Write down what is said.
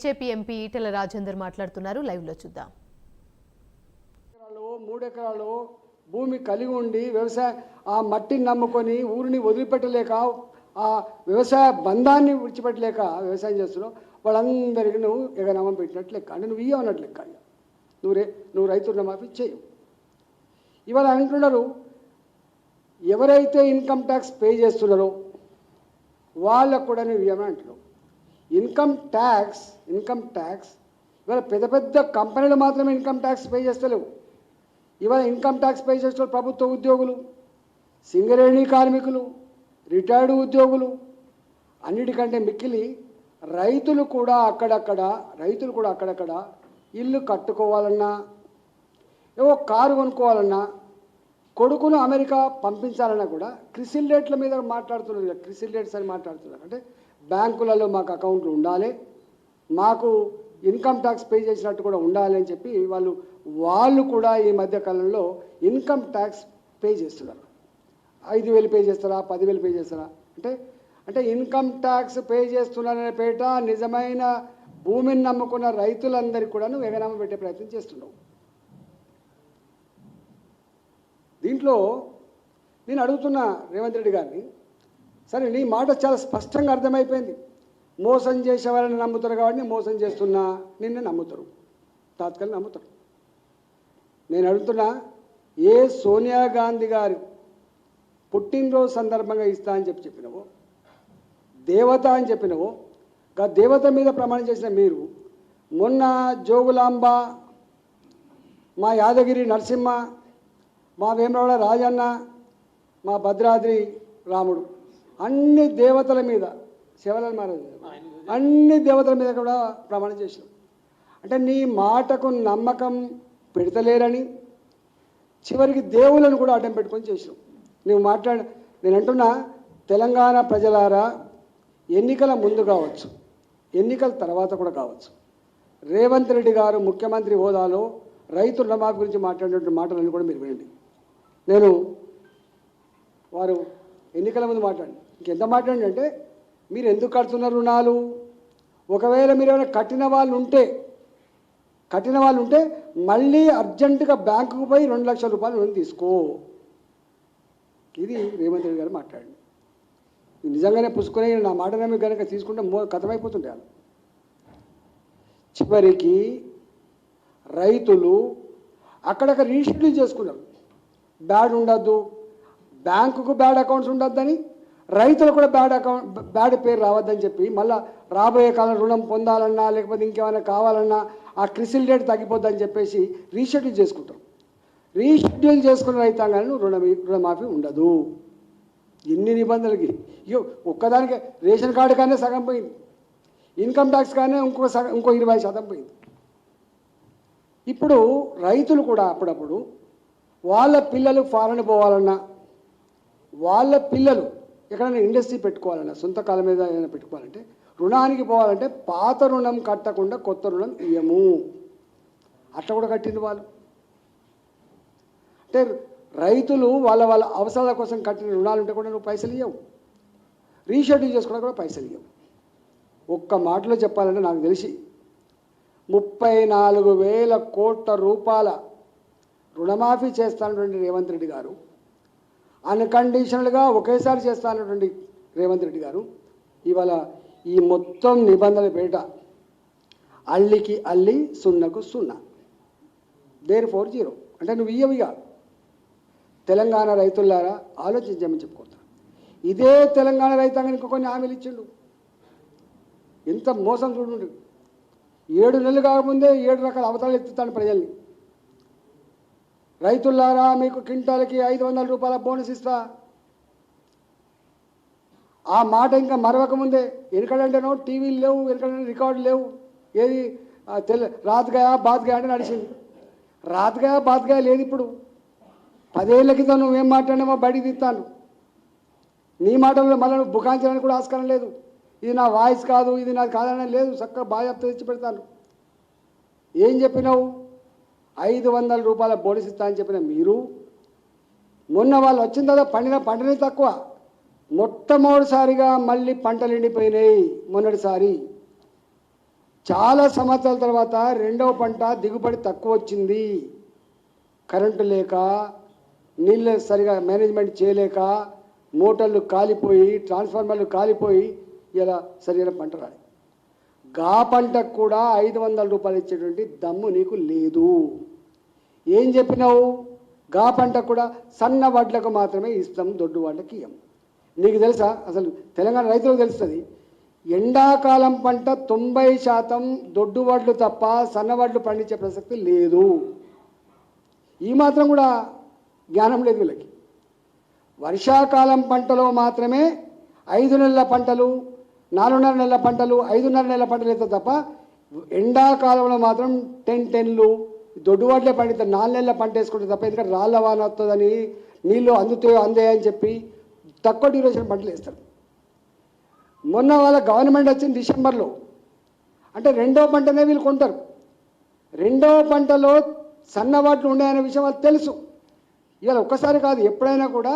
BJP MP Etela Rajender మాట్లాడుతున్నారు. Live లో చూద్దాం. 3 ఎకరాలు భూమి కలిగి ఉండి వ్యవసాయ ఆ మట్టిని నమ్ముకొని ఊరిని వదిలిపెట్టలేక ఆ వ్యవసాయ బంధాన్ని విడిచిపెట్టలేక వ్యవసాయం చేస్తున్నావు. వాళ్ళందరికీ నువ్వు ఎగనామం పెట్టినట్లు లెక్క, అంటే నువ్వు ఇవ్వనట్లు లెక్క. నువ్వు రైతు రుణమాఫీ చేయవు. ఇవాళ అంటున్నారు ఎవరైతే ఇన్కమ్ ట్యాక్స్ పే చేస్తున్నారో వాళ్ళకు కూడా నువ్వు ఇవ్వమని అంటున్నావు. ఇన్కమ్ ట్యాక్స్ ఇవాళ పెద్ద పెద్ద కంపెనీలు మాత్రమే ఇన్కమ్ ట్యాక్స్ పే చేస్తలేవు. ఇవాళ ఇన్కమ్ ట్యాక్స్ పే చేస్తున్న ప్రభుత్వ ఉద్యోగులు, సింగరేణి కార్మికులు, రిటైర్డ్ ఉద్యోగులు, అన్నిటికంటే మిక్కిలి రైతులు కూడా అక్కడక్కడ ఇల్లు కట్టుకోవాలన్నా, ఏవో కారు కొనుక్కోవాలన్నా, కొడుకును అమెరికా పంపించాలన్నా కూడా క్రిసిల్ రేట్ల మీద మాట్లాడుతున్నారు. క్రిసిల్ రేట్స్ అని మాట్లాడుతున్నారు. అంటే బ్యాంకులలో మాకు అకౌంట్లు ఉండాలి, మాకు ఇన్కమ్ ట్యాక్స్ పే చేసినట్టు కూడా ఉండాలి అని చెప్పి వాళ్ళు కూడా ఈ మధ్య కాలంలో ఇన్కమ్ ట్యాక్స్ పే చేస్తున్నారు. 5,000 పే చేస్తారా, 10,000 పే చేస్తారా అంటే ఇన్కమ్ ట్యాక్స్ పే చేస్తున్నారనే పేట నిజమైన భూమిని నమ్ముకున్న రైతులందరికీ కూడా ఎగనామం పెట్టే ప్రయత్నం చేస్తున్నావు. దీంట్లో నేను అడుగుతున్నా రేవంత్ రెడ్డి గారిని, సరే నీ మాట చాలా స్పష్టంగా అర్థమైపోయింది. మోసం చేసే వాళ్ళని నమ్ముతారు కాబట్టి మోసం చేస్తున్నా నిన్ను నమ్ముతారు, తాత్కాలిక నమ్ముతారు. నేను అడుగుతున్నా, ఏ సోనియా గాంధీ గారు పుట్టినరోజు సందర్భంగా ఇస్తా అని చెప్పినవో, దేవత అని చెప్పినవో, దేవత మీద ప్రమాణం చేసిన మీరు మొన్న జోగులాంబ, మా యాదగిరి నరసింహ, మా వేమరాడ రాజన్న, మా భద్రాద్రి రాముడు, అన్ని దేవతల మీద, శివలాల్ మహారాజ్ అన్ని దేవతల మీద కూడా ప్రమాణం చేసినాం. అంటే నీ మాటకు నమ్మకం పెడతలేరని చివరికి దేవులను కూడా అడ్డం పెట్టుకొని చేసినాం. నేను అంటున్నా, తెలంగాణ ప్రజలారా, ఎన్నికల ముందు కావచ్చు, ఎన్నికల తర్వాత కూడా కావచ్చు, రేవంత్ రెడ్డి గారు ముఖ్యమంత్రి హోదాలో రైతు రుణమాఫీ గురించి మాట్లాడినటువంటి మాటలన్నీ కూడా మీరు వినండి. వారు ఎన్నికల ముందు ఇంకెంత మాట్లాడండి అంటే, మీరు ఎందుకు కడుతున్నారు రుణాలు, ఒకవేళ మీరు ఏమైనా కట్టిన వాళ్ళు ఉంటే మళ్ళీ అర్జెంటుగా బ్యాంకుకు పోయి 2 లక్షల రూపాయలు రుణం తీసుకో. ఇది రేవంత్ రెడ్డి గారు మాట్లాడండి. నిజంగానే పుసుకునే నా మాట నమ్మి కనుక తీసుకుంటే కథమైపోతుండే. చివరికి రైతులు అక్కడక్కడ రీషెడ్యూల్ చేసుకున్నారు. బ్యాడ్ ఉండద్దు, బ్యాంకుకు బ్యాడ్ అకౌంట్స్ ఉండొద్దని, రైతులు కూడా బ్యాడ్ పేరు రావద్దని చెప్పి మళ్ళీ రాబోయే కాలం రుణం పొందాలన్నా లేకపోతే ఇంకేమైనా కావాలన్నా ఆ క్రిసిల్ రేట్ తగ్గిపోద్దని చెప్పేసి రీషెడ్యూల్ చేసుకుంటారు. రీషెడ్యూల్ చేసుకున్న రైతాంగాన్ని రుణమాఫీ ఉండదు. ఎన్ని నిబంధనలకి ఒక్కదానికి రేషన్ కార్డు కానీ సగం పోయింది, ఇన్కమ్ ట్యాక్స్ కానీ ఇంకో 20% పోయింది. ఇప్పుడు రైతులు కూడా అప్పుడప్పుడు వాళ్ళ పిల్లలు ఫారెన్ పోవాలన్నా, వాళ్ళ పిల్లలు ఎక్కడైనా ఇండస్ట్రీ పెట్టుకోవాలన్నా, సొంత కాలం మీద ఏదైనా పెట్టుకోవాలంటే, రుణానికి పోవాలంటే పాత రుణం కట్టకుండా కొత్త రుణం ఇయ్యము. అట్లా కూడా కట్టింది వాళ్ళు. అంటే రైతులు వాళ్ళ అవసరాల కోసం కట్టిన రుణాలు ఉంటే కూడా నువ్వు పైసలు ఇవ్వవు, రీషెడ్యూల్ చేసుకున్నా కూడా పైసలు ఇవ్వవు. ఒక్క మాటలో చెప్పాలంటే నాకు తెలిసి 34,000 కోట్ల రూపాయల రుణమాఫీ చేస్తానటువంటి రేవంత్ రెడ్డి గారు, అన్కండిషనల్గా ఒకేసారి చేస్తానటువంటి రేవంత్ రెడ్డి గారు ఇవాళ ఈ మొత్తం నిబంధనల పేట అల్లికి అల్లి సున్నకు సున్నా, therefore 0. అంటే నువ్వు ఇయ్యవిగా. తెలంగాణ రైతులారా ఆలోచించమని చెప్పుకుంటా. ఇదే తెలంగాణ రైతాంగానికి ఇంకో కొన్ని హామీలు ఇచ్చిండు. ఎంత మోసం చూడండి. 7 నెలలు కాకముందే 7 రకాల అవతారాలు ఎత్తుతాడు ప్రజల్ని. రైతులారా, మీకు క్వింటాలకి 500 రూపాయల బోనస్ ఇస్తా. ఆ మాట ఇంకా మరవకముందే, వెనకడంటేనో టీవీలు లేవు, వెనకడంటే రికార్డులు లేవు, ఏది రాత్గాయా బాత్గాయా అంటే నడిచింది. రాత్గాయా బాత్గాయా లేదు. ఇప్పుడు 10 ఏళ్ల క్రితం నువ్వేం మాట్లాడినామో బయటికి తీస్తాను. నీ మాటల్లో మళ్ళీ నువ్వు బుకాయించడానికి కూడా ఆస్కారం లేదు. ఇది నా వాయిస్ కాదు, ఇది నాది కాదనే లేదు. చక్కగా బాగా తెచ్చి పెడతాను. ఏం చెప్పినావు? 500 రూపాయల బోనస్ ఇస్తా అని చెప్పిన మీరు, మొన్న వాళ్ళు వచ్చిన తర్వాత పంటనే తక్కువ, మొట్టమొదటిసారిగా మళ్ళీ పంటలు ఎండిపోయినాయి. మొన్నటిసారి చాలా సంవత్సరాల తర్వాత రెండవ పంట దిగుబడి తక్కువ వచ్చింది. కరెంటు లేక, నీళ్ళు సరిగా మేనేజ్మెంట్ చేయలేక, మోటార్లు కాలిపోయి, ట్రాన్స్ఫార్మర్లు కాలిపోయి ఇలా సరైన పంట రాదు. గా పంటకు కూడా 500 రూపాయలు ఇచ్చేటువంటి దమ్ము నీకు లేదు. ఏం చెప్పినావు? గా పంటకు కూడా సన్న వడ్లకు మాత్రమే ఇస్తాం, దొడ్డు వడ్లకి ఇయ్యం. నీకు తెలుసా? అసలు తెలంగాణ రైతులకు తెలుస్తుంది, ఎండాకాలం పంట 90% దొడ్డు వడ్లు తప్ప సన్న వడ్లు పండించే ప్రసక్తి లేదు. ఈ మాత్రం కూడా జ్ఞానం లేదు వీళ్ళకి. వర్షాకాలం పంటలో మాత్రమే 5 నెలల పంటలు, 4.5 నెలల పంటలు, 5.5 నెలల పంటలు అయితే తప్ప ఎండాకాలంలో మాత్రం 10 దొడ్డు వడ్లే పండిస్తారు. 4 నెలల పంట వేసుకుంటే తప్ప, ఎందుకంటే రాళ్ళ వాన వస్తుందని, నీళ్ళు అందాయని చెప్పి తక్కువ డ్యూరేషన్ పంటలు వేస్తారు. మొన్న వాళ్ళ గవర్నమెంట్ వచ్చింది డిసెంబర్లో, అంటే రెండవ పంటనే వీళ్ళు కొంటారు. రెండవ పంటలో సన్న వడ్లు ఉన్నాయనే విషయం వాళ్ళకి తెలుసు. ఇవాళ ఒక్కసారి కాదు, ఎప్పుడైనా కూడా